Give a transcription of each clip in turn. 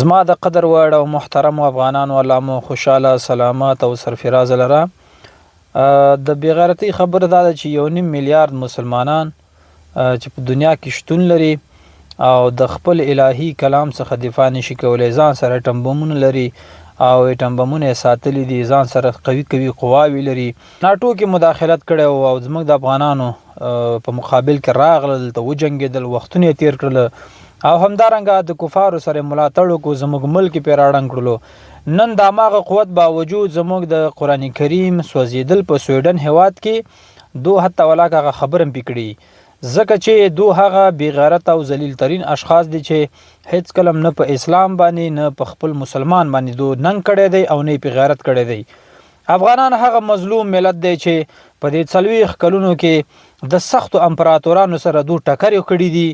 زما د قدر وړ او محترم افغانانو الله مو خوشاله سلامات او سرفراز لره. د بیغیرتی خبره دا ده چې 1.5 میلیارد مسلمانان چې په دنیا کې شتون لري او د خپل الهي کلام څخه دفاع نشي کولای، ځان سره ټمبمونه لري او ټمبمونه ساتلي دي، ځان سره قوي قواوی لري، ناټو کې مداخلت کړي او زموږ د افغانانو په مقابل کې راغلل ته وجنګېدل، وختونه تیر کړل او همدارنګه د کفارو سره ملاتړ کو زموږ ملک په راړنګ کړلو. نن د ماغه قوت باوجود زموږ د قران کریم سوځیدل په سویډن هواد کې دو حتی ولاکه خبرم پکړي، ځکه چې دو هغه بیغیرت او ذلیل ترین اشخاص دي چې هیڅ کلم نه په اسلام باندې نه په خپل مسلمان باندې دو ننګ کړي دی او نه په غیرت کړي دی. افغانان هغه مظلوم ملت دی چې په دې 40 کلونو کې د سخت امپراتورانو سره دو ټکر کړي دي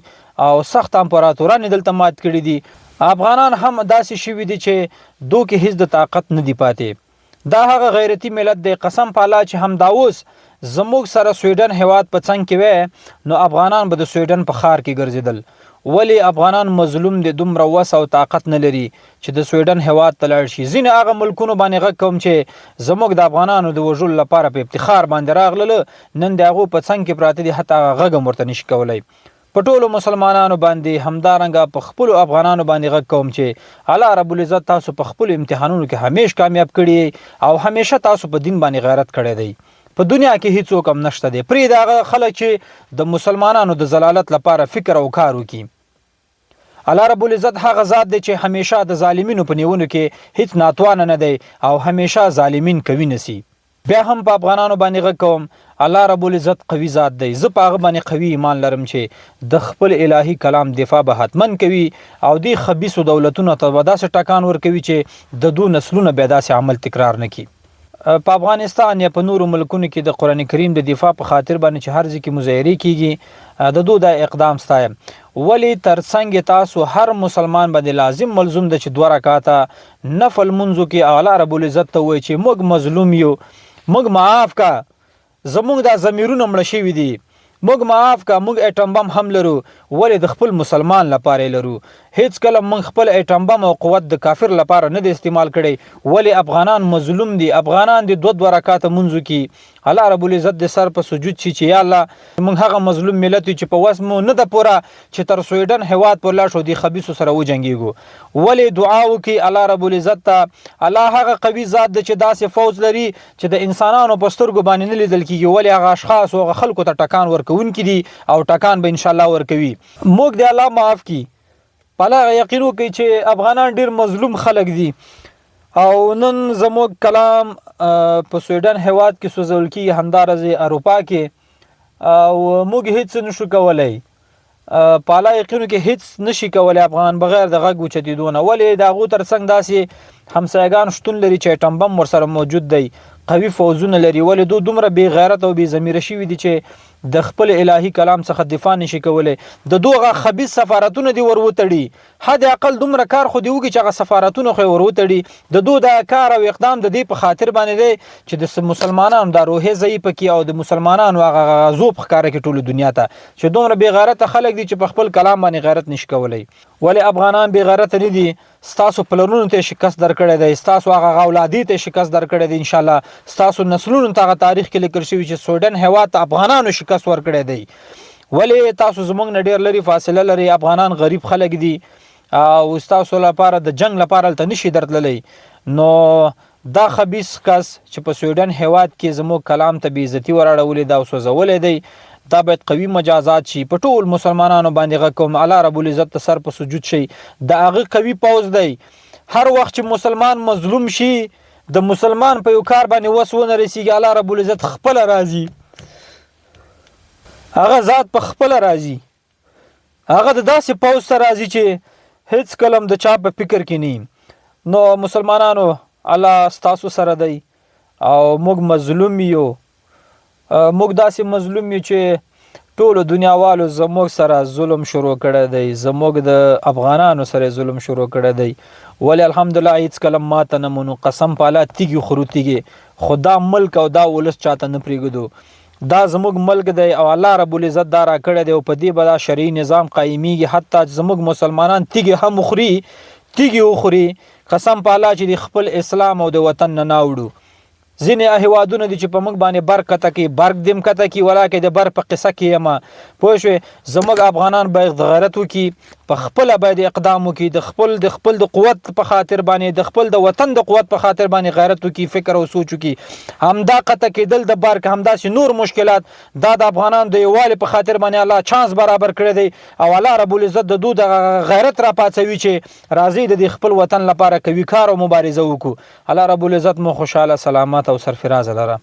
او سخت امپراتوران دلته مات کړي دي. افغانان هم داسې شوي دي چې دو کې هیڅ د طاقت نه دی پاتې. دا هغه غیرتی ملت دی، قسم په الله چې هم داوس زموږ سره سویډن هواد په څنګ کې وې نو افغانان به د سویډن په خار کې ګرځیدل. ولی افغانان مظلوم دي، دومره وس او طاقت نه لري چې د سویډن هواد ته لاړ شي. ځینې هغه ملکونو باندې غږ کوم چې زموږ د افغانانو د وژلو لپاره په افتخار باندې راغله، نن د هغو په څنګ کې پراته دي، حتی هغه غږ هم ورته نشي کولی. په ټولو مسلمانانو باندې همدارنګه په خپل افغانانو باندې غږ کوم چې الله رب العزت تاسو په خپل امتحانونو کې همیش کامیاب کړي او همیشه تاسو په دین باندې غیرت کړی دی. په دنیا کې هیڅ کم نشته دی. پرې دا خلک چې د مسلمانانو د زلالت لپاره فکر او کار وکړي. الله رب العزت هغه ذات دی چې همیشه د ظالمینو په نیونو کې هیڅ ناتوانه نه دی او همیشه ظالمین کوي نسی. بیا هم په افغانانو باندې غږ کوم، الله رب العزت قوي ذات دی، زه په هغه باندې قوي ایمان لرم چې د خپل الهي کلام دفاع به حتمن کوي او دی خبيث دولتونو ته به داسې ټکان ورکوي چې د دو نسلونه به داسې عمل تکرار نه کړي. په افغانستان یا په نورو ملکونو کې د قران کریم د دفاع په خاطر باندې چې هر ځکه مظاهره کیږي د دوه د اقدام ستایم. ولی ترڅنګ تاسو هر مسلمان باندې لازم ملزم د چې 2 رکعاته نفل منځو کې اعلی رب العزت ته وایي چې موږ مظلوم یو، موږ معاف کا، زموږ د ضمیرونو مړ شوي دي، موږ معاف کا، موږ اټم بم هم لرو، ولې د خپل مسلمان لپاره لرو. هیڅ کله موږ خپل اټم بم او قوت د کافر لپاره نه د استعمال کړي. ولې افغانان مظلوم دي، افغانان د 2 رکعات منځو کې الله رب العزت د سر په سجود چې یا الله موږ هغه مظلوم ملت چې په وسمو نه د پوره چې تر سویډن هواد پر لا شو دي خبيث سره وجنګيږي. ولې دعا وکي الله رب العزت ته، الله هغه قوي ذات د چې داسې فوج لري چې د انسانانو په سترګو باندې نه لیدل کیږي. ولې هغه اشخاص او خلکو ته ټکان ورکون کړي او ټکان به ان شاء الله ورکوي. موږ د الله معاف کی پالا یقینو کوي چې افغانان ډیر مظلوم خلک دي او نن زموږ کلام په سویډن هواد کې سوزول کی، همدارزه اروپا کې او موږ هیڅ نشو کولای. پالا یقینو کې هیڅ نشي کولای افغان بغیر د غږ چتیدونه. ولې دا غو ترڅنګ داسې همسایگان شتون لري چې ټمبم ور سره موجود دی، قوي فوزونه لري. ولې دومره بی غیرت او بی ضمیر شي دي چې د خپل الهي کلام څخه دفاع نشي کولای. د دوغه خبيث سفارتونه دی وروتړي، حد اقل دومره کار خو دی وږي چې هغه سفارتونه خو وروتړي. د دوه د کار او اقدام د دې په خاطر باندې دی چې د مسلمانانو د روحي ضعیف کی او د مسلمانانو هغه غزوب ښکارا کې ټول دنیا ته چې دومره بی غیرت خلک دي چې په خپل کلام باندې غیرت نشي کولای. ولی افغانان بی غیرت نه دي، ستاسو پلرونو ته شکست درکړی دی، ستاسو هغه اولادی ته شکست درکړی دی. ان شاء الله ستاسو نسلونو ته تاریخ کې لیکل شوی چې سویډن هواد ته افغانانو شکست ورکړی دی. ولی تاسو زمونږ نه ډیر لري فاصله لري، افغانان غریب خلک دي او تاسو لپاره د جنگ لپاره تل نشي درتللی. نو دا خبيث کس چې په سویډن هواد کې زموږ کلام ته بی عزتی وراړولې دا وسوځولې دی، دا باید قوي مجازات شي. په ټول مسلمانانو باندې غږ کوم الله رب العزت ته سر په سجود شي. دا هغه قوي پوز دی. هر وخت چې مسلمان مظلوم شي، د مسلمان په یو کار باندې وسونه رسیږي، الله رب العزت خپل راضي، هغه ذات په خپل راضي، هغه د داسې پوز سره راضي چې هیڅ کلم د چا په فکر کې نه. نو مسلمانانو الله ستاسو سره دی او موږ مظلوم یو، موږ داسې مظلوم یو چې ټول دنیا والو زموږ سره ظلم شروع کړی دی، زموږ د افغانانو سره ظلم شروع کړی دی. ولی الحمدلله هیڅ کلم ماته نه منو، قسم په الله تیږي خورو تیږي، خدا ملک او دا ولس چاته نه پریږدو. دا زموږ ملک دی او الله رب العزت دا را کړی دی او په دې به دا شرعي نظام قایمیږي. حتی زموږ مسلمانان تیږي هم خوري تیږي وخوري قسم په الله چې د خپل اسلام او د وطن نه ناوړو ځینې هیوادونه دي چې په موږ باندې برق کته کې برق دیم کته کې ولاکه د بر په قصه کې یما پوه شو زموږ افغانان باید د غیرت وکي په خپل باید اقدام وکي د خپل د قوت په خاطر باندې د خپل د وطن د قوت په خاطر باندې غیرت وکي فکر او سوچ وکي همدا قته کې دل د برق همدا سي نور مشکلات دا د افغانان د یووالي په خاطر باندې الله چانس برابر کړی دی او الله رب العزت د دوی د غیرت را پاتوي چې راځي د خپل وطن لپاره کوي کار او مبارزه وکړو الله رب العزت مو خوشاله سلامت او سرفراز لره